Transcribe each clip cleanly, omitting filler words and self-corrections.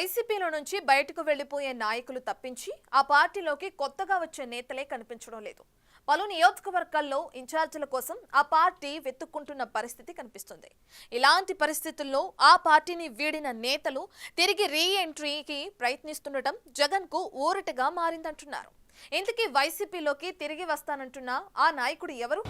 వైసీపీలో నుంచి బయటకు వెళ్లిపోయే నాయకులు తప్పించి ఆ పార్టీలోకి కొత్తగా వచ్చే నేతలే కనిపించడం లేదు. పలు నియోజకవర్గాల్లో ఇన్ఛార్జీల కోసం ఆ పార్టీ వెతుక్కుంటున్న పరిస్థితి కనిపిస్తుంది. ఇలాంటి పరిస్థితుల్లో ఆ పార్టీని వీడిన నేతలు తిరిగి రీ ఎంట్రీకి ప్రయత్నిస్తుండటం జగన్ కు ఊరటగా మారిందంటున్నారు. ఇంతకీ వైసీపీలోకి తిరిగి వస్తానంటున్న ఆ నాయకుడు ఎవరు?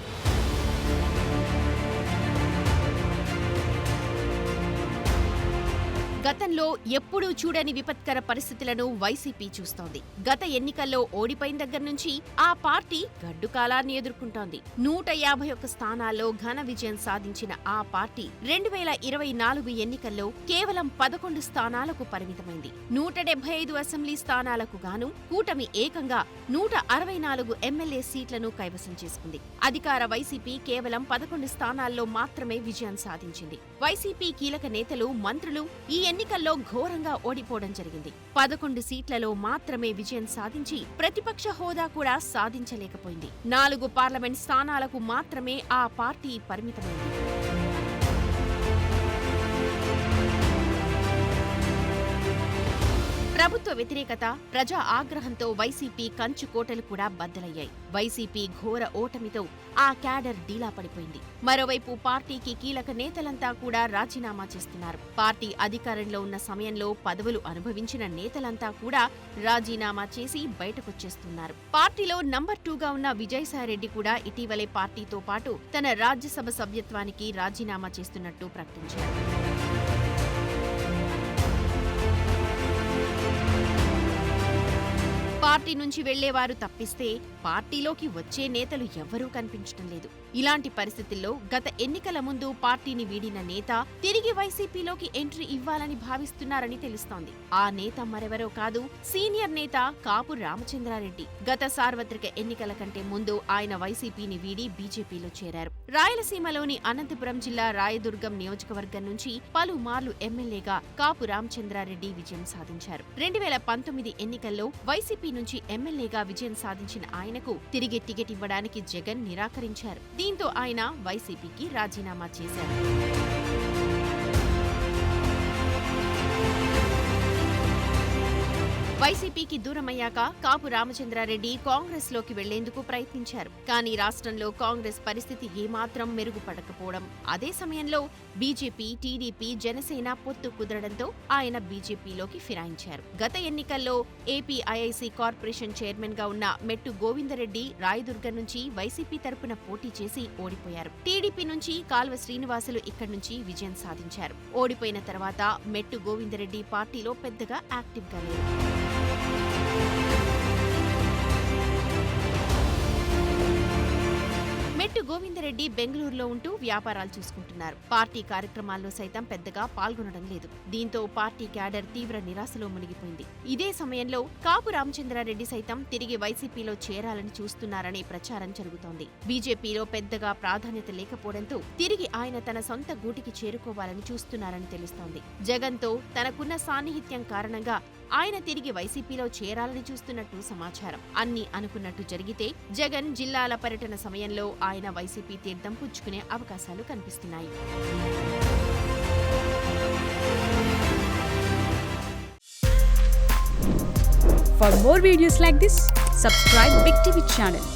గతంలో ఎప్పుడూ చూడని విపత్కర పరిస్థితులను వైసీపీ చూస్తోంది. గత ఎన్నికల్లో ఓడిపోయిన దగ్గర నుంచి ఆ పార్టీ గడ్డు కాలాన్ని ఎదుర్కొంటోంది. 151 స్థానాల్లో ఘన విజయం సాధించిన ఆ పార్టీ 2024 ఎన్నికల్లో కేవలం 11 స్థానాలకు పరిమితమైంది. 175 అసెంబ్లీ స్థానాలకు గాను కూటమి ఏకంగా 164 ఎమ్మెల్యే సీట్లను కైవసం చేసుకుంది. అధికార వైసీపీ కేవలం 11 స్థానాల్లో మాత్రమే విజయం సాధించింది. వైసీపీ కీలక నేతలు, మంత్రులు ఈ ఎన్నికల్లో ఘోరంగా ఓడిపోవడం జరిగింది. 11 సీట్లలో మాత్రమే విజయం సాధించి ప్రతిపక్ష హోదా కూడా సాధించలేకపోయింది. 4 పార్లమెంట్ స్థానాలకు మాత్రమే ఆ పార్టీ పరిమితమైంది. ప్రభుత్వ వ్యతిరేకత, ప్రజా ఆగ్రహంతో వైసీపీ కంచుకోటలు కూడా బద్దలయ్యాయి. వైసీపీ ఘోర ఓటమితో ఆ క్యాడర్ డీలా పడిపోయింది. మరోవైపు పార్టీకి కీలక నేతలంతా కూడా రాజీనామా చేస్తున్నారు. పార్టీ అధికారంలో ఉన్న సమయంలో పదవులు అనుభవించిన నేతలంతా కూడా రాజీనామా చేసి బయటకొచ్చేస్తున్నారు. పార్టీలో నంబర్ 2గా ఉన్న విజయసాయిరెడ్డి కూడా ఇటీవలే పార్టీతో పాటు తన రాజ్యసభ సభ్యత్వానికి రాజీనామా చేస్తున్నట్టు ప్రకటించారు. పార్టీ నుంచి వెళ్లేవారు తప్పిస్తే పార్టీలోకి వచ్చే నేతలు ఎవ్వరూ కనిపించడం లేదు. ఇలాంటి పరిస్థితుల్లో గత ఎన్నికల ముందు పార్టీని వీడిన నేత తిరిగి వైసీపీలోకి ఎంట్రీ ఇవ్వాలని భావిస్తున్నారని తెలుస్తోంది. ఆ నేత మరెవరో కాదు, సీనియర్ నేత కాపు రామచంద్రారెడ్డి. గత సార్వత్రిక ఎన్నికల కంటే ముందు ఆయన వైసీపీని వీడి బీజేపీలో చేరారు. రాయలసీమలోని అనంతపురం జిల్లా రాయదుర్గం నియోజకవర్గం నుంచి పలుమార్లు ఎమ్మెల్యేగా కాపు రామచంద్రారెడ్డి విజయం సాధించారు. 2019 ఎన్నికల్లో వైసీపీ నుంచి ఎమ్మెల్యేగా విజయం సాధించిన ఆయనకు తిరిగి టికెట్ ఇవ్వడానికి జగన్ నిరాకరించారు. దీంతో ఆయన వైసీపీకి రాజీనామా చేశారు. వైసీపీకి దూరమయ్యాక కాపు రామచంద్రారెడ్డి కాంగ్రెస్ లోకి వెళ్లేందుకు ప్రయత్నించారు. కానీ రాష్ట్రంలో కాంగ్రెస్ పరిస్థితి ఏమాత్రం మెరుగుపడకపోవడం, అదే సమయంలో బీజేపీ, టీడీపీ, జనసేన పొత్తు కుదరడంతో ఆయన బీజేపీలోకి ఫిరాయించారు. గత ఎన్నికల్లో ఏపీ ఐఐసీ కార్పొరేషన్ చైర్మన్ గా ఉన్న మెట్టు గోవిందరెడ్డి రాయదుర్గం నుంచి వైసీపీ తరపున పోటీ చేసి ఓడిపోయారు. టీడీపీ నుంచి కాల్వ శ్రీనివాసులు ఇక్కడి నుంచి విజయం సాధించారు. ఓడిపోయిన తర్వాత మెట్టు గోవిందరెడ్డి పార్టీలో పెద్దగా యాక్టివ్గా లేరు. మెట్టు గోవిందరెడ్డి బెంగళూరులో ఉంటూ వ్యాపారాలు చూసుకుంటున్నారు. పార్టీ కార్యక్రమాల్లో సైతం పెద్దగా పాల్గొనడం లేదు. దీంతో పార్టీ క్యాడర్ తీవ్ర నిరాశలో మునిగిపోయింది. ఇదే సమయంలో కాపు రామచంద్రారెడ్డి సైతం తిరిగి వైసీపీలో చేరాలని చూస్తున్నారనే ప్రచారం జరుగుతోంది. బీజేపీలో పెద్దగా ప్రాధాన్యత లేకపోవడంతో తిరిగి ఆయన తన సొంత గూటికి చేరుకోవాలని చూస్తున్నారని తెలుస్తోంది. జగన్తో తనకున్న సాన్నిహిత్యం కారణంగా ఆయన తిరిగి వైసీపీలో చేరాలని చూస్తున్నట్టు సమాచారం. అన్ని అనుకున్నట్టు జరిగితే జగన్ జిల్లాల పర్యటన సమయంలో ఆయన వైసీపీ తీర్థం పుచ్చుకునే అవకాశాలు కనిపిస్తున్నాయి. For more videos like this, subscribe Big TV channel.